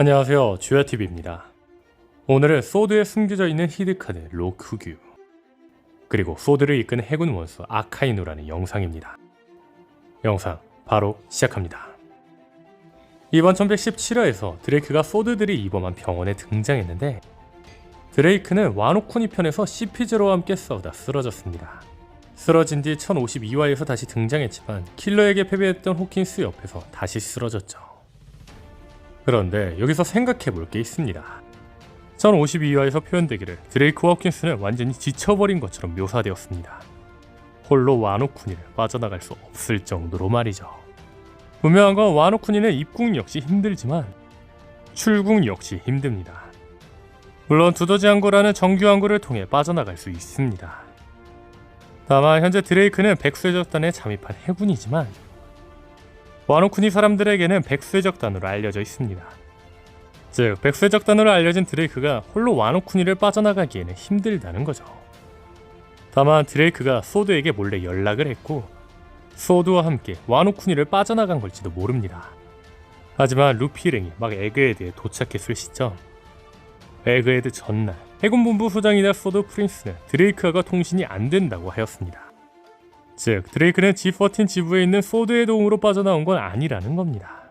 안녕하세요, 주야TV입니다. 오늘은 소드에 숨겨져 있는 히드카드 로쿠규, 그리고 소드를 이끄는 해군 원수 아카이누라는 영상입니다. 영상 바로 시작합니다. 이번 1117화에서 드레이크가 소드들이 입원한 병원에 등장했는데, 드레이크는 와노쿠니 편에서 CP0와 함께 싸우다 쓰러졌습니다. 쓰러진 뒤 1052화에서 다시 등장했지만 킬러에게 패배했던 호킨스 옆에서 다시 쓰러졌죠. 그런데 여기서 생각해볼 게 있습니다. 1052화에서 표현되기를 드레이크와 호킨스는 완전히 지쳐버린 것처럼 묘사되었습니다. 홀로 와노쿠니를 빠져나갈 수 없을 정도로 말이죠. 분명한 건 와노쿠니는 입국 역시 힘들지만 출국 역시 힘듭니다. 물론 두더지 항구라는 정규 항구를 통해 빠져나갈 수 있습니다. 다만 현재 드레이크는 백수해적단에 잠입한 해군이지만 와노쿠니 사람들에게는 백수해적단으로 알려져 있습니다. 즉, 백수해적단으로 알려진 드레이크가 홀로 와노쿠니를 빠져나가기에는 힘들다는 거죠. 다만 드레이크가 소드에게 몰래 연락을 했고 소드와 함께 와노쿠니를 빠져나간 걸지도 모릅니다. 하지만 루피 일행이 막 에그헤드에 도착했을 시점, 에그헤드 전날 해군본부 소장이자 소드 프린스는 드레이크와 통신이 안 된다고 하였습니다. 즉, 드레이크는 G14 지부에 있는 소드의 도움으로 빠져나온 건 아니라는 겁니다.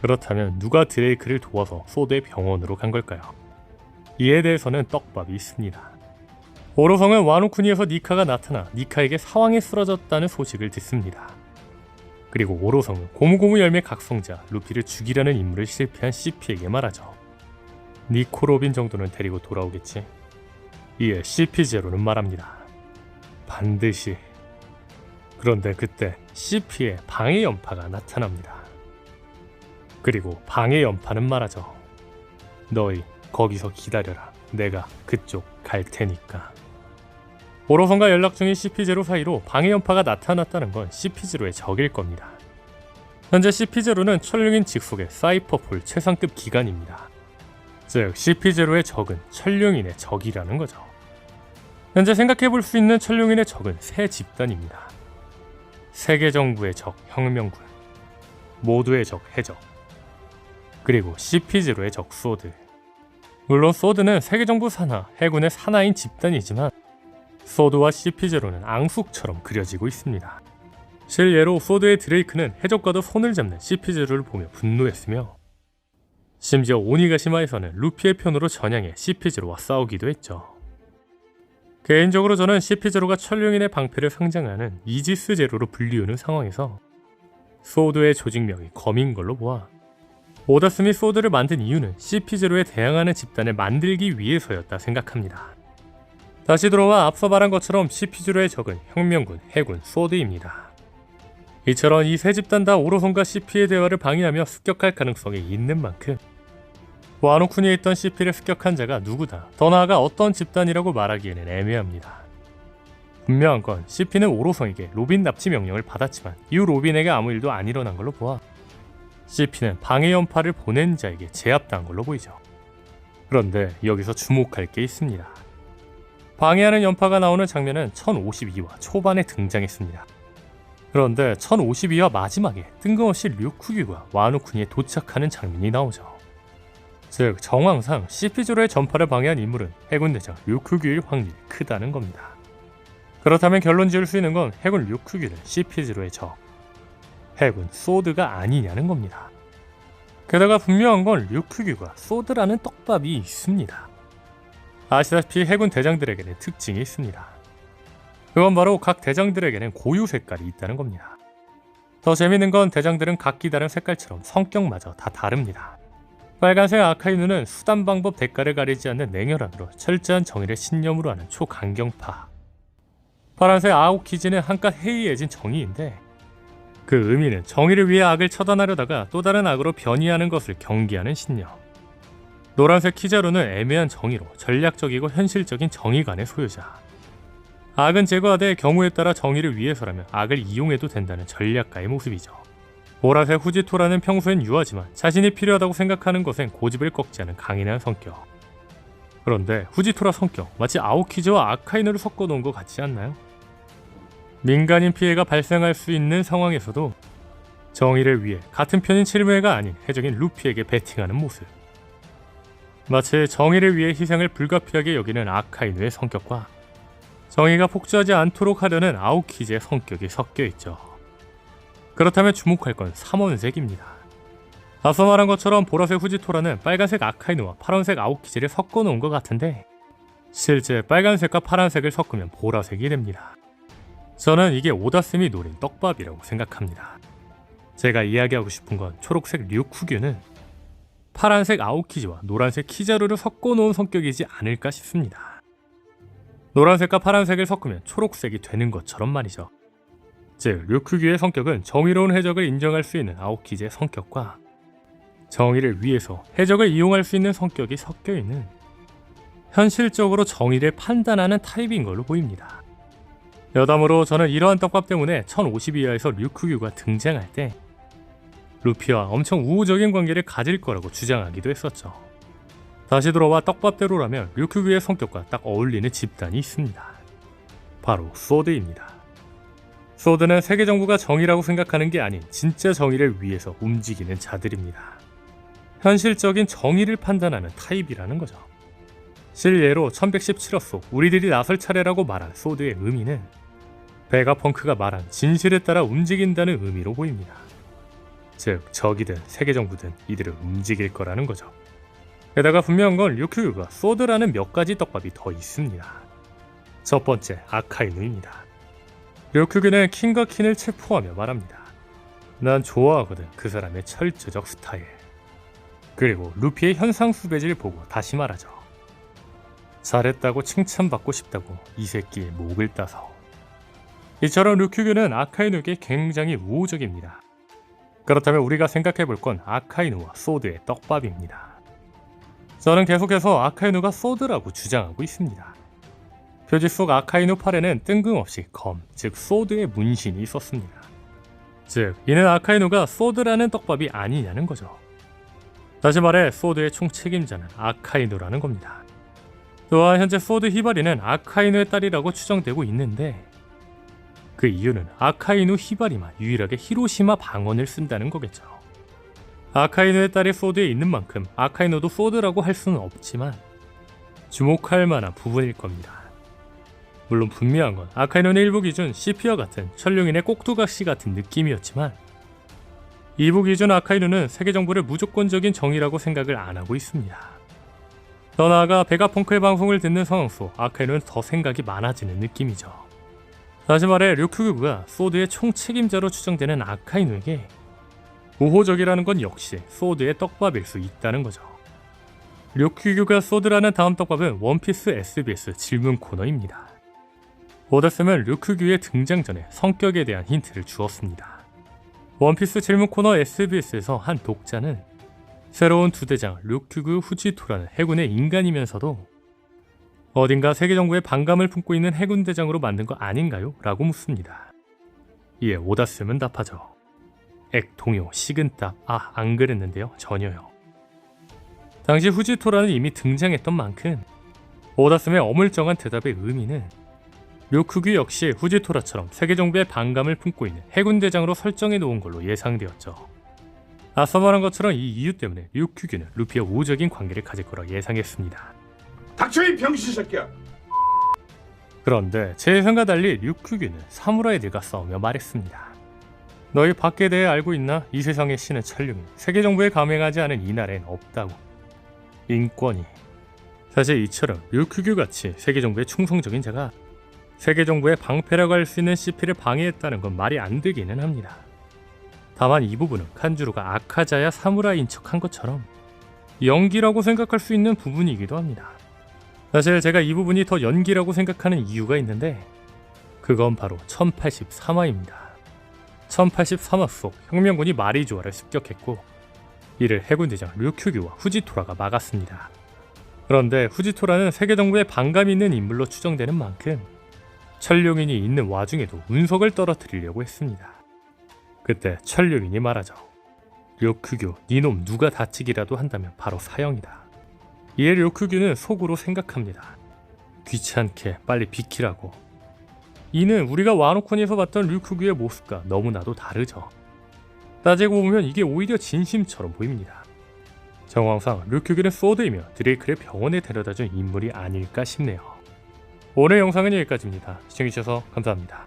그렇다면 누가 드레이크를 도와서 소드의 병원으로 간 걸까요? 이에 대해서는 떡밥이 있습니다. 오로성은 와노쿠니에서 니카가 나타나 니카에게 사왕에 쓰러졌다는 소식을 듣습니다. 그리고 오로성은 고무고무 열매 각성자 루피를 죽이려는 임무를 실패한 CP에게 말하죠. 니코 로빈 정도는 데리고 돌아오겠지. 이에 CP0는 말합니다. 반드시. 그런데 그때 CP의 방해 연파가 나타납니다. 그리고 방해 연파는 말하죠. 너희 거기서 기다려라. 내가 그쪽 갈 테니까. 오로성과 연락 중인 CP0 사이로 방해 연파가 나타났다는 건 CP0의 적일 겁니다. 현재 CP0는 천룡인 직속의 사이퍼폴 최상급 기관입니다. 즉, CP0의 적은 천룡인의 적이라는 거죠. 현재 생각해볼 수 있는 천룡인의 적은 세 집단입니다. 세계정부의 적 혁명군, 모두의 적 해적, 그리고 CP0의 적 소드. 물론 소드는 세계정부 산하, 해군의 산하인 집단이지만 소드와 CP0는 앙숙처럼 그려지고 있습니다. 실예로 소드의 드레이크는 해적과도 손을 잡는 CP0를 보며 분노했으며, 심지어 오니가시마에서는 루피의 편으로 전향해 CP0와 싸우기도 했죠. 개인적으로 저는 CP0가 천룡인의 방패를 상징하는 이지스 제로로 불리우는 상황에서 소드의 조직명이 검인 걸로 보아 오다스미 소드를 만든 이유는 CP0에 대항하는 집단을 만들기 위해서였다 생각합니다. 다시 돌아와 앞서 말한 것처럼 CP0의 적은 혁명군, 해군, 소드입니다. 이처럼 이 세 집단 다 오로성과 CP의 대화를 방해하며 습격할 가능성이 있는 만큼 와노쿠니에 있던 CP를 습격한 자가 누구다, 더 나아가 어떤 집단이라고 말하기에는 애매합니다. 분명한 건 CP는 오로성에게 로빈 납치 명령을 받았지만 이후 로빈에게 아무 일도 안 일어난 걸로 보아 CP는 방해 연파를 보낸 자에게 제압당한 걸로 보이죠. 그런데 여기서 주목할 게 있습니다. 방해하는 연파가 나오는 장면은 1052화 초반에 등장했습니다. 그런데 1052화 마지막에 뜬금없이 류쿠규가 와노쿠니에 도착하는 장면이 나오죠. 즉, 정황상 CP0의 전파를 방해한 인물은 해군 대장 류쿠규일 확률이 크다는 겁니다. 그렇다면 결론 지을 수 있는 건 해군 류쿠규는 CP0의 적, 해군 소드가 아니냐는 겁니다. 게다가 분명한 건 류쿠규가 소드라는 떡밥이 있습니다. 아시다시피 해군 대장들에게는 특징이 있습니다. 그건 바로 각 대장들에게는 고유 색깔이 있다는 겁니다. 더 재밌는 건 대장들은 각기 다른 색깔처럼 성격마저 다 다릅니다. 빨간색 아카이누는 수단 방법 대가를 가리지 않는 냉혈한으로 철저한 정의를 신념으로 하는 초강경파. 파란색 아오키지는 한껏 해이해진 정의인데 그 의미는 정의를 위해 악을 처단하려다가 또 다른 악으로 변이하는 것을 경계하는 신념. 노란색 키자루는 애매한 정의로 전략적이고 현실적인 정의관의 소유자. 악은 제거하되 경우에 따라 정의를 위해서라면 악을 이용해도 된다는 전략가의 모습이죠. 보라색 후지토라는 평소엔 유하지만 자신이 필요하다고 생각하는 것엔 고집을 꺾지 않은 강인한 성격. 그런데 후지토라 성격 마치 아오키즈와 아카이누를 섞어놓은 것 같지 않나요? 민간인 피해가 발생할 수 있는 상황에서도 정의를 위해 같은 편인 칠무회가 아닌 해적인 루피에게 배팅하는 모습. 마치 정의를 위해 희생을 불가피하게 여기는 아카이누의 성격과 정의가 폭주하지 않도록 하려는 아오키즈의 성격이 섞여 있죠. 그렇다면 주목할 건 삼원색입니다. 앞서 말한 것처럼 보라색 후지토라는 빨간색 아카이누와 파란색 아오키즈를 섞어 놓은 것 같은데 실제 빨간색과 파란색을 섞으면 보라색이 됩니다. 저는 이게 오다쌤이 노린 떡밥이라고 생각합니다. 제가 이야기하고 싶은 건 초록색 류쿠규는 파란색 아오키즈와 노란색 키자루를 섞어 놓은 성격이지 않을까 싶습니다. 노란색과 파란색을 섞으면 초록색이 되는 것처럼 말이죠. 즉, 류쿠규의 성격은 정의로운 해적을 인정할 수 있는 아오키즈의 성격과 정의를 위해서 해적을 이용할 수 있는 성격이 섞여 있는 현실적으로 정의를 판단하는 타입인 걸로 보입니다. 여담으로 저는 이러한 떡밥 때문에 1052화에서 류쿠규가 등장할 때 루피와 엄청 우호적인 관계를 가질 거라고 주장하기도 했었죠. 다시 돌아와 떡밥대로라면 류쿠규의 성격과 딱 어울리는 집단이 있습니다. 바로 소드입니다. 소드는 세계 정부가 정의라고 생각하는 게 아닌 진짜 정의를 위해서 움직이는 자들입니다. 현실적인 정의를 판단하는 타입이라는 거죠. 실예로 1117화 속 우리들이 나설 차례라고 말한 소드의 의미는 베가펑크가 말한 진실에 따라 움직인다는 의미로 보입니다. 즉, 적이든 세계정부든 이들을 움직일 거라는 거죠. 게다가 분명한 건 류쿠유가 소드라는 몇 가지 떡밥이 더 있습니다. 첫 번째, 아카이누입니다. 류쿠유는 킹과 킨을 체포하며 말합니다. 난 좋아하거든 그 사람의 철저적 스타일. 그리고 루피의 현상수배지를 보고 다시 말하죠. 잘했다고 칭찬받고 싶다고 이 새끼의 목을 따서. 이처럼 류쿠유는 아카이누에게 굉장히 우호적입니다. 그렇다면 우리가 생각해볼 건 아카이누와 소드의 떡밥입니다. 저는 계속해서 아카이누가 소드라고 주장하고 있습니다. 표지 속 아카이누 팔에는 뜬금없이 검, 즉 소드의 문신이 있었습니다. 즉, 이는 아카이누가 소드라는 떡밥이 아니냐는 거죠. 다시 말해 소드의 총책임자는 아카이누라는 겁니다. 또한 현재 소드 히바리는 아카이누의 딸이라고 추정되고 있는데 그 이유는 아카이누 히바리만 유일하게 히로시마 방언을 쓴다는 거겠죠. 아카이누의 딸이 소드에 있는 만큼 아카이누도 소드라고 할 수는 없지만 주목할 만한 부분일 겁니다. 물론 분명한 건 아카이누는 1부 기준 CP와 같은 천룡인의 꼭두각시 같은 느낌이었지만 2부 기준 아카이누는 세계정부를 무조건적인 정의라고 생각을 안 하고 있습니다. 더 나아가 베가펑크의 방송을 듣는 상황 속 아카이누는 더 생각이 많아지는 느낌이죠. 다시 말해 류쿠규가 소드의 총책임자로 추정되는 아카이누에게 우호적이라는 건 역시 소드의 떡밥일 수 있다는 거죠. 류쿠규가 소드라는 다음 떡밥은 원피스 SBS 질문 코너입니다. 오다쌤은 류쿠규의 등장 전에 성격에 대한 힌트를 주었습니다. 원피스 질문 코너 SBS에서 한 독자는 새로운 두 대장 류쿠규 후지토라는 해군의 인간이면서도 어딘가 세계정부의 반감을 품고 있는 해군 대장으로 만든 거 아닌가요? 라고 묻습니다. 이에 오다쌤은 답하죠. 동요, 식은땀, 안 그랬는데요? 전혀요. 당시 후지토라는 이미 등장했던 만큼 오다쌤의 어물쩡한 대답의 의미는 류쿠규 역시 후지토라처럼 세계정부의 반감을 품고 있는 해군 대장으로 설정해 놓은 걸로 예상되었죠. 앞서 말한 것처럼 이 이유 때문에 류쿠규는 루피와 우호적인 관계를 가질 거라 예상했습니다. 닥쳐 이 병신 새끼야. 그런데 제 예상과 달리 류쿠규는 사무라이들과 싸우며 말했습니다. 너희 밖에 대해 알고 있나? 이 세상의 신은 천룡이 세계정부에 감행하지 않은 이 나라엔 없다고. 인권이. 사실 이처럼 류쿠규같이 세계정부에 충성적인 자가 세계정부의 방패라고 할 수 있는 CP를 방해했다는 건 말이 안 되기는 합니다. 다만 이 부분은 칸주루가 아카자야 사무라이인 척한 것처럼 연기라고 생각할 수 있는 부분이기도 합니다. 사실 제가 이 부분이 더 연기라고 생각하는 이유가 있는데 그건 바로 1083화입니다. 1083화 속 혁명군이 마리조아를 습격했고 이를 해군대장 류쿠규와 후지토라가 막았습니다. 그런데 후지토라는 세계정부에 반감이 있는 인물로 추정되는 만큼 천룡인이 있는 와중에도 운석을 떨어뜨리려고 했습니다. 그때 천룡인이 말하죠. 류쿠규, 니놈 누가 다치기라도 한다면 바로 사형이다. 이에 류쿠규는 속으로 생각합니다. 귀찮게 빨리 비키라고. 이는 우리가 와노코니에서 봤던 류쿠규의 모습과 너무나도 다르죠. 따지고 보면 이게 오히려 진심처럼 보입니다. 정황상 류큐기는 소드이며 드레이크를 병원에 데려다준 인물이 아닐까 싶네요. 오늘 영상은 여기까지입니다. 시청해주셔서 감사합니다.